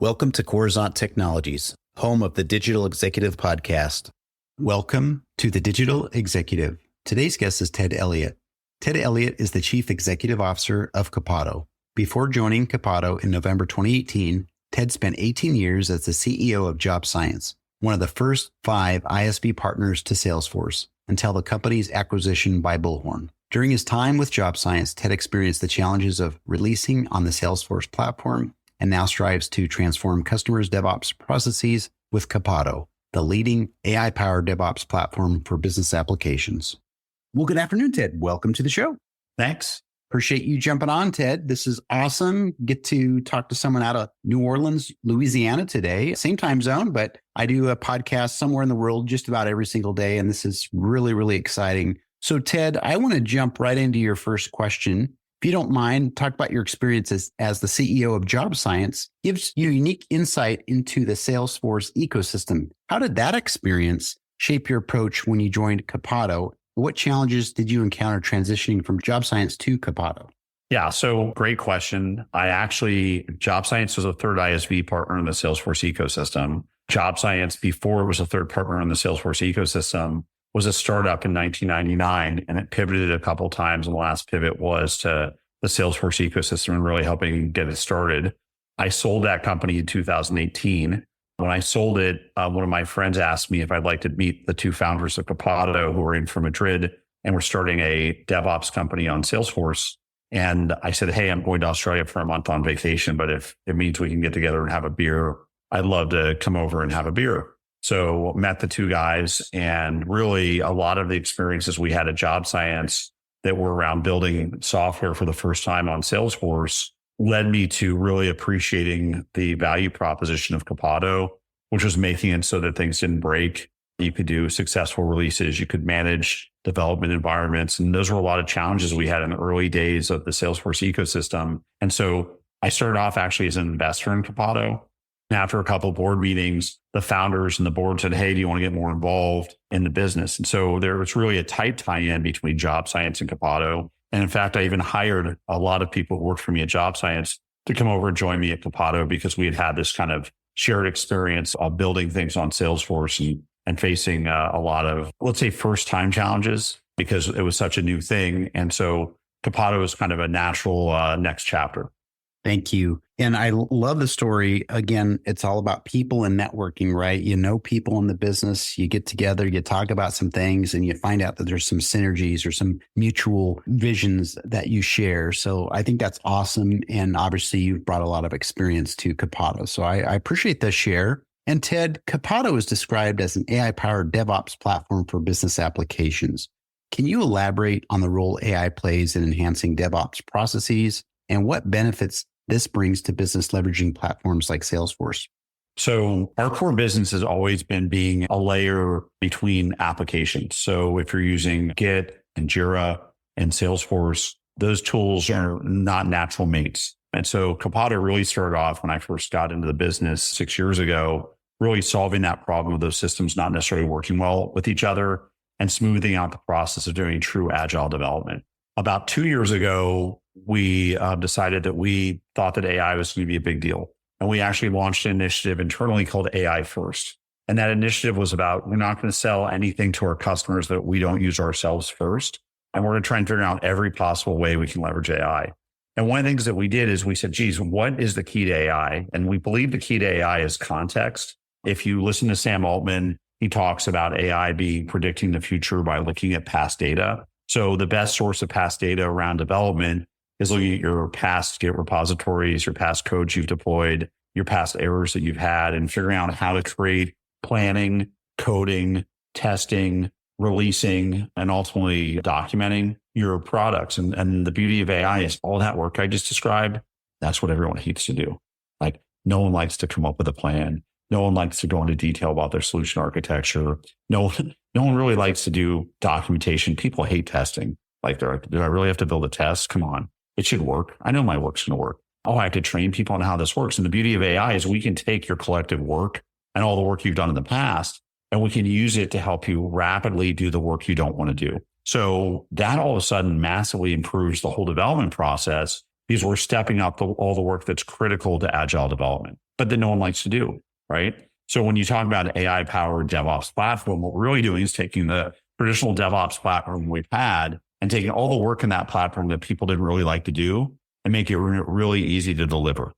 Welcome to Coruzant Technologies, home of the Digital Executive Podcast. Welcome to the Digital Executive. Today's guest is Ted Elliott. Ted Elliott is the Chief Executive Officer of Copado. Before joining Copado in November 2018, Ted spent 18 years as the CEO of Job Science, one of the first 5 ISV partners to Salesforce, until the company's acquisition by Bullhorn. During his time with Job Science, Ted experienced the challenges of releasing on the Salesforce platform and now strives to transform customers' DevOps processes with Copado, the leading AI-powered DevOps platform for business applications. Well, good afternoon, Ted. Welcome to the show. Thanks. Appreciate you jumping on, Ted. This is awesome. Get to talk to someone out of New Orleans, Louisiana today. Same time zone, but I do a podcast somewhere in the world just about every single day, and this is really, really exciting. So, Ted, I want to jump right into your first question. If you don't mind, talk about your experiences as the CEO of Job Science. Gives you unique insight into the Salesforce ecosystem. How did that experience shape your approach when you joined Copado? What challenges did you encounter transitioning from Job Science to Copado? Yeah, so great question. Job Science was a third ISV partner in the Salesforce ecosystem. Job Science, before it was a third partner in the Salesforce ecosystem, was a startup in 1999, and it pivoted a couple of times. And the last pivot was to the Salesforce ecosystem and really helping get it started. I sold that company in 2018. When I sold it, one of my friends asked me if I'd like to meet the 2 founders of Copado who were in from Madrid and were starting a DevOps company on Salesforce. And I said, hey, I'm going to Australia for a month on vacation, but if it means we can get together and have a beer, I'd love to come over and have a beer. So met the 2 guys, and really a lot of the experiences we had at Job Science that were around building software for the first time on Salesforce led me to really appreciating the value proposition of Copado, which was making it so that things didn't break. You could do successful releases, you could manage development environments. And those were a lot of challenges we had in the early days of the Salesforce ecosystem. And so I started off actually as an investor in Copado. And after a couple of board meetings, the founders and the board said, hey, do you want to get more involved in the business? And so there was really a tight tie-in between Job Science and Copado. And in fact, I even hired a lot of people who worked for me at Job Science to come over and join me at Copado because we had had this kind of shared experience of building things on Salesforce and facing a lot of, let's say, first-time challenges because it was such a new thing. And so Copado is kind of a natural next chapter. Thank you. And I love the story. Again, it's all about people and networking, right? You know people in the business, you get together, you talk about some things, and you find out that there's some synergies or some mutual visions that you share. So I think that's awesome. And obviously, you've brought a lot of experience to Copado. So I appreciate the share. And Ted, Copado is described as an AI-powered DevOps platform for business applications. Can you elaborate on the role AI plays in enhancing DevOps processes and what benefits this brings to business leveraging platforms like Salesforce? So our core business has always been being a layer between applications. So if you're using Git and Jira and Salesforce, those tools are not natural mates. And so Copado really started off when I first got into the business 6 years ago, really solving that problem of those systems not necessarily working well with each other and smoothing out the process of doing true agile development. About 2 years ago, we decided that we thought that AI was going to be a big deal. And we actually launched an initiative internally called AI First. And that initiative was about, we're not going to sell anything to our customers that we don't use ourselves first. And we're going to try and figure out every possible way we can leverage AI. And one of the things that we did is we said, geez, what is the key to AI? And we believe the key to AI is context. If you listen to Sam Altman, he talks about AI being predicting the future by looking at past data. So the best source of past data around development is looking at your past Git repositories, your past codes you've deployed, your past errors that you've had, and figuring out how to create planning, coding, testing, releasing, and ultimately documenting your products. And the beauty of AI is all that work I just described, that's what everyone hates to do. Like, no one likes to come up with a plan. No one likes to go into detail about their solution architecture. No one really likes to do documentation. People hate testing. Like, they're like, do I really have to build a test? Come on. It should work. I know my work's going to work. Oh, I have to train people on how this works. And the beauty of AI is we can take your collective work and all the work you've done in the past, and we can use it to help you rapidly do the work you don't want to do. So that all of a sudden massively improves the whole development process because we're stepping up all the work that's critical to agile development. but that no one likes to do, right? So when you talk about AI-powered DevOps platform, what we're really doing is taking the traditional DevOps platform we've had and taking all the work in that platform that people didn't really like to do and make it really easy to deliver.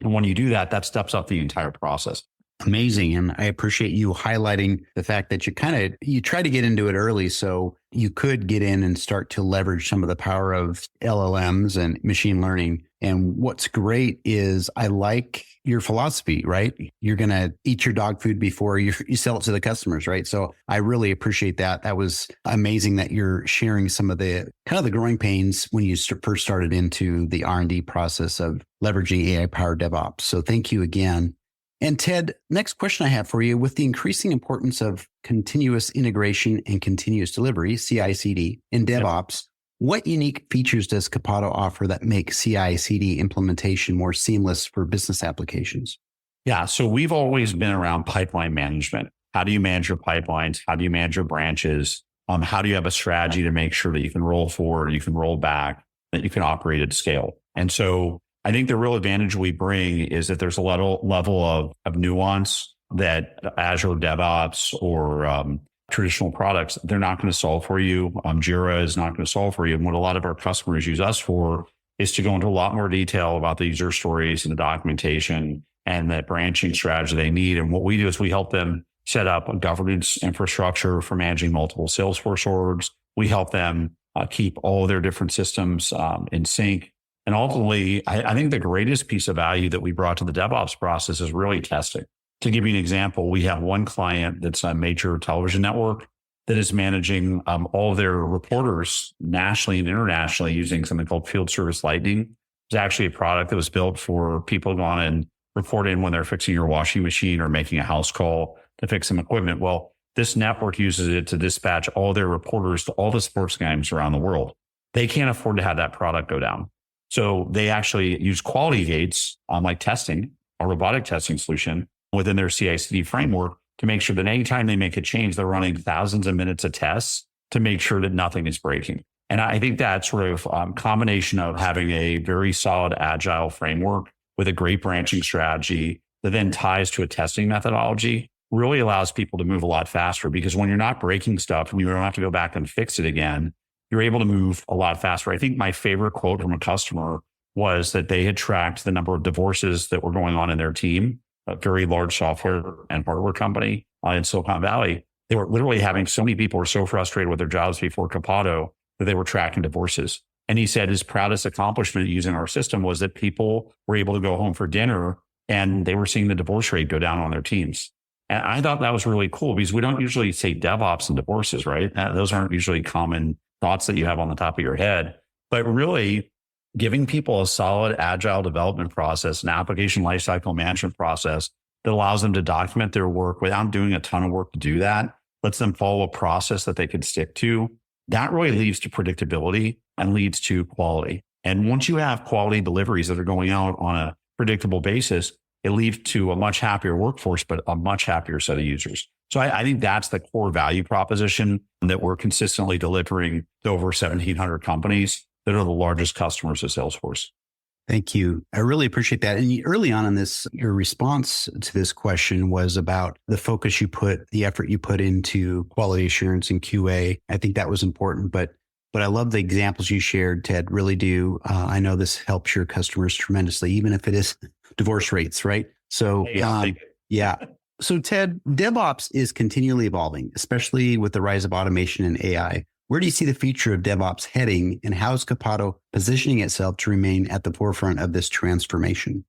And when you do that, that steps up the entire process. Amazing. And I appreciate you highlighting the fact that you try to get into it early so you could get in and start to leverage some of the power of LLMs and machine learning. And what's great is I like your philosophy, right? You're going to eat your dog food before you sell it to the customers, right? So I really appreciate that. That was amazing that you're sharing some of the kind of the growing pains when you first started into the R&D process of leveraging AI-powered DevOps. So thank you again. And Ted, next question I have for you, with the increasing importance of continuous integration and continuous delivery, CI/CD, in DevOps, what unique features does Copado offer that make CI/CD implementation more seamless for business applications? Yeah, so we've always been around pipeline management. How do you manage your pipelines? How do you manage your branches? How do you have a strategy to make sure that you can roll forward, you can roll back, that you can operate at scale? And so I think the real advantage we bring is that there's a level of nuance that Azure DevOps or traditional products, they're not going to solve for you. Jira is not going to solve for you. And what a lot of our customers use us for is to go into a lot more detail about the user stories and the documentation and that branching strategy they need. And what we do is we help them set up a governance infrastructure for managing multiple Salesforce orgs. We help them keep all of their different systems in sync. And ultimately, I think the greatest piece of value that we brought to the DevOps process is really testing. To give you an example, we have one client that's a major television network that is managing all of their reporters nationally and internationally using something called Field Service Lightning. It's actually a product that was built for people to go on and report in when they're fixing your washing machine or making a house call to fix some equipment. Well, this network uses it to dispatch all their reporters to all the sports games around the world. They can't afford to have that product go down. So they actually use quality gates like testing, a robotic testing solution within their CI/CD framework to make sure that anytime they make a change, they're running thousands of minutes of tests to make sure that nothing is breaking. And I think that sort of combination of having a very solid agile framework with a great branching strategy that then ties to a testing methodology really allows people to move a lot faster, because when you're not breaking stuff and you don't have to go back and fix it again, you're able to move a lot faster. I think my favorite quote from a customer was that they had tracked the number of divorces that were going on in their team, a very large software and hardware company in Silicon Valley. They were literally having so many people were so frustrated with their jobs before Copado that they were tracking divorces. And he said his proudest accomplishment using our system was that people were able to go home for dinner and they were seeing the divorce rate go down on their teams. And I thought that was really cool, because we don't usually say DevOps and divorces, right? Those aren't usually common thoughts that you have on the top of your head, but really giving people a solid agile development process, an application lifecycle management process that allows them to document their work without doing a ton of work to do that, lets them follow a process that they can stick to. That really leads to predictability and leads to quality. And once you have quality deliveries that are going out on a predictable basis, it leads to a much happier workforce, but a much happier set of users. So I think that's the core value proposition that we're consistently delivering to over 1,700 companies that are the largest customers of Salesforce. Thank you. I really appreciate that. And early on in this, your response to this question was about the focus you put, the effort you put into quality assurance and QA. I think that was important, but I love the examples you shared, Ted, really do. I know this helps your customers tremendously, even if it is divorce rates, right? So, yeah. So Ted, DevOps is continually evolving, especially with the rise of automation and AI. Where do you see the future of DevOps heading, and how is Copado positioning itself to remain at the forefront of this transformation?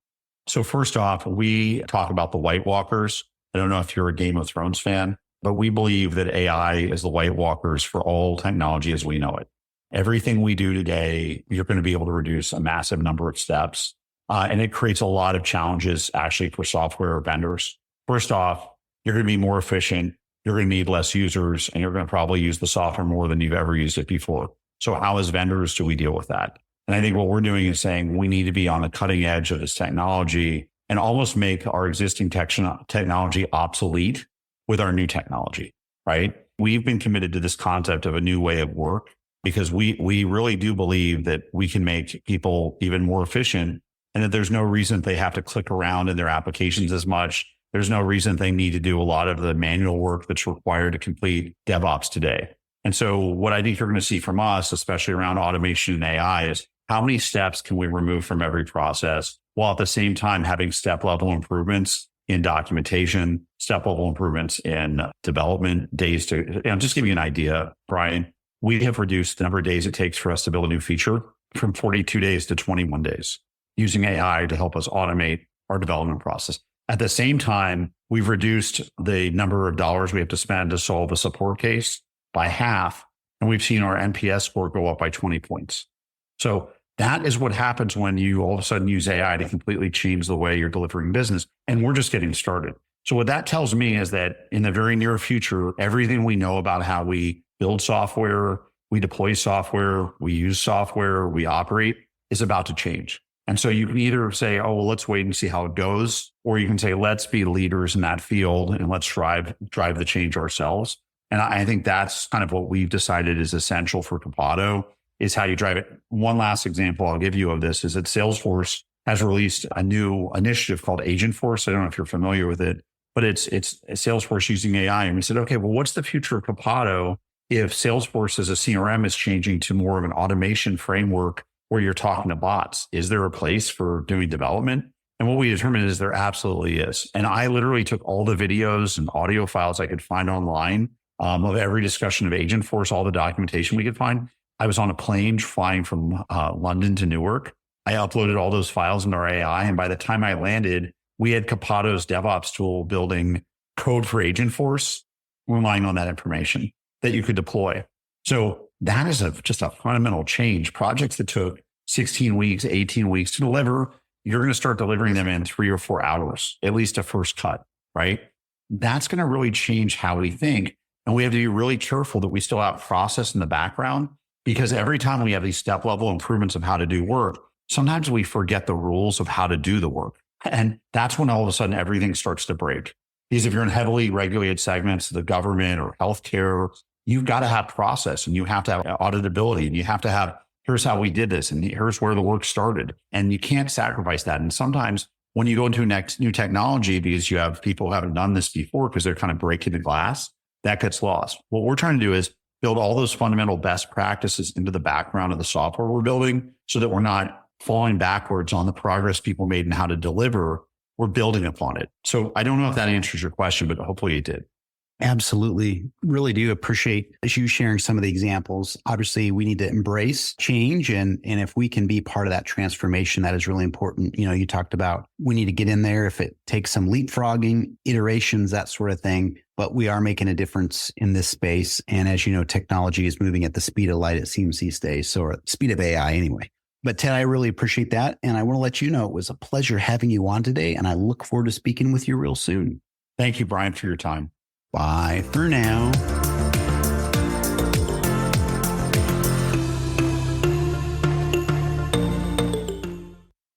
So first off, we talk about the White Walkers. I don't know if you're a Game of Thrones fan, but we believe that AI is the White Walkers for all technology as we know it. Everything we do today, you're going to be able to reduce a massive number of steps. And it creates a lot of challenges actually for software vendors. First off, you're going to be more efficient. You're going to need less users, and you're going to probably use the software more than you've ever used it before. So how as vendors do we deal with that? And I think what we're doing is saying we need to be on the cutting edge of this technology and almost make our existing technology obsolete with our new technology, right? We've been committed to this concept of a new way of work because we really do believe that we can make people even more efficient and that there's no reason they have to click around in their applications as much. There's no reason they need to do a lot of the manual work that's required to complete DevOps today. And so what I think you're going to see from us, especially around automation and AI, is how many steps can we remove from every process while at the same time having step level improvements in documentation, step level improvements in development days to, just give you an idea, Brian, we have reduced the number of days it takes for us to build a new feature from 42 days to 21 days using AI to help us automate our development process. At the same time, we've reduced the number of dollars we have to spend to solve a support case by half, and we've seen our NPS score go up by 20 points. So that is what happens when you all of a sudden use AI to completely change the way you're delivering business. And we're just getting started. So what that tells me is that in the very near future, everything we know about how we build software, we deploy software, we use software, we operate is about to change. And so you can either say, oh, well, let's wait and see how it goes, or you can say, let's be leaders in that field and let's drive the change ourselves. And I think that's kind of what we've decided is essential for Copado, is how you drive it. One last example I'll give you of this is that Salesforce has released a new initiative called Agentforce. I don't know if you're familiar with it, but it's Salesforce using AI. And we said, okay, well, what's the future of Copado if Salesforce as a CRM is changing to more of an automation framework where you're talking to bots? Is there a place for doing development? And what we determined is there absolutely is. And I literally took all the videos and audio files I could find online of every discussion of Agentforce, all the documentation we could find. I was on a plane flying from London to Newark. I uploaded all those files into our AI. And by the time I landed, we had Copado's DevOps tool building code for Agentforce, relying on that information that you could deploy. So that is just a fundamental change. Projects that took 16 weeks, 18 weeks to deliver, you're going to start delivering them in 3 or 4 hours, at least a first cut, right? That's going to really change how we think. And we have to be really careful that we still have process in the background, because every time we have these step level improvements of how to do work, sometimes we forget the rules of how to do the work. And that's when all of a sudden everything starts to break. Because if you're in heavily regulated segments, the government or healthcare, you've got to have process and you have to have auditability and you have to have, here's how we did this and here's where the work started. And you can't sacrifice that. And sometimes when you go into new technology, because you have people who haven't done this before, because they're kind of breaking the glass, that gets lost. What we're trying to do is build all those fundamental best practices into the background of the software we're building so that we're not falling backwards on the progress people made and how to deliver. We're building upon it. So I don't know if that answers your question, but hopefully it did. Absolutely. Really do appreciate you sharing some of the examples. Obviously, we need to embrace change. And if we can be part of that transformation, that is really important. You know, you talked about we need to get in there if it takes some leapfrogging, iterations, that sort of thing. But we are making a difference in this space. And as you know, technology is moving at the speed of light, it seems these days, or speed of AI anyway. But Ted, I really appreciate that. And I want to let you know it was a pleasure having you on today. And I look forward to speaking with you real soon. Thank you, Brian, for your time. Bye for now.